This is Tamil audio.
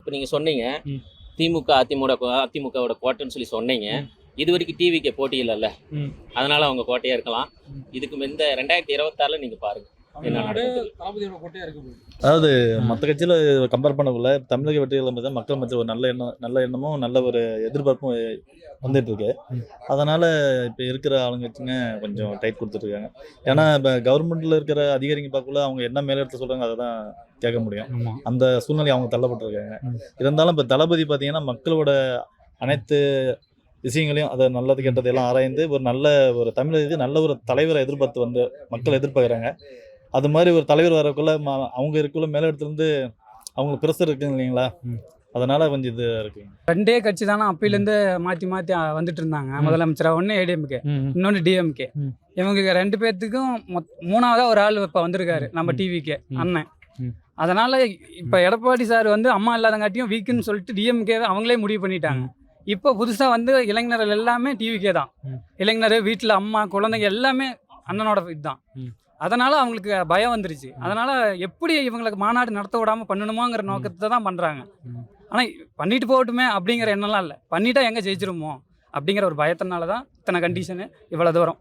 இப்போ நீங்கள் சொன்னீங்க ம். திமுக அதிமுகவோட கோட்டைன்னு சொல்லி சொன்னீங்க. இது வரைக்கும் டிவிக்கு போட்டி இல்லைல்ல, ம். அதனால அவங்க கோட்டையா இருக்கலாம். ம். இதுக்கு இந்த 2026 நீங்க பாருங்க என்ன தமிழ்நாடு நடக்குது. தளபதியோட கோட்டையா இருக்கு போகுது. அதாவது மற்ற கட்சியில் கம்பேர் பண்ணக்குள்ள தமிழக வெற்றிகள் என்பது மக்கள் மத்தியில் ஒரு நல்ல எண்ணமும் நல்ல ஒரு எதிர்பார்ப்பும் வந்துட்டு இருக்கு. அதனால இப்போ இருக்கிற ஆளுங்கட்சிங்க கொஞ்சம் டைட் கொடுத்துட்ருக்காங்க. ஏன்னா இப்போ கவர்மெண்ட்ல இருக்கிற அதிகாரிங்க பார்க்கல அவங்க என்ன மேலிடத்தை சொல்றாங்க அதை தான் கேட்க முடியும். ஆமா. அந்த சூழ்நிலை அவங்க தள்ளப்பட்டிருக்காங்க. ம். இருந்தாலும் இப்போ தளபதி பார்த்தீங்கன்னா மக்களோட அனைத்து விஷயங்களையும் அதை நல்லது கெட்டது எல்லாம் ஆராய்ந்து ஒரு தமிழக நல்ல ஒரு தலைவரை எதிர்பார்த்து வந்து மக்கள் எதிர்பார்க்குறாங்க. அது மாதிரி ஒரு தலைவர் வரக்குள்ள அவங்க இருக்குள்ள மேலிடத்துலேருந்து அவங்களுக்கு ப்ரெஷர் இருக்குங்க இல்லைங்களா, அதனால கொஞ்சம் இது இருக்குங்க. ரெண்டே கட்சி தானே அப்பையிலேருந்து மாற்றி மாற்றி வந்துட்டு இருந்தாங்க முதலமைச்சராக. ஒன்று ஏடிஎம்கே, இன்னொன்று டிஎம்கே. இவங்க ரெண்டு பேர்த்துக்கும் மூணாவதா ஒரு ஆள் இப்போ வந்திருக்காரு நம்ம டிவிக்கே அண்ணன். அதனால இப்போ எடப்பாடி சார் வந்து அம்மா இல்லாதங்காட்டியும் வீக்குன்னு சொல்லிட்டு டிஎம்கே அவங்களே முடிவு பண்ணிட்டாங்க. இப்போ புதுசாக வந்து இளைஞர்கள் எல்லாமே டிவிக்கே தான். இளைஞர் வீட்டில் அம்மா குழந்தைங்க எல்லாமே அண்ணனோட இதுதான். அதனால அவங்களுக்கு பயம் வந்துருச்சு. அதனால எப்படி இவங்களுக்கு மாநாடு நடத்த விடாம பண்ணணுமோங்கிற நோக்கத்தை தான் பண்றாங்க. ஆனால் பண்ணிட்டு போகட்டுமே அப்படிங்கிற எண்ணம்லாம் இல்லை. பண்ணிட்டா எங்கே ஜெயிச்சிருமோ அப்படிங்கிற ஒரு பயத்தினால தான் இத்தனை கண்டிஷனு இவ்வளோ தூரம்.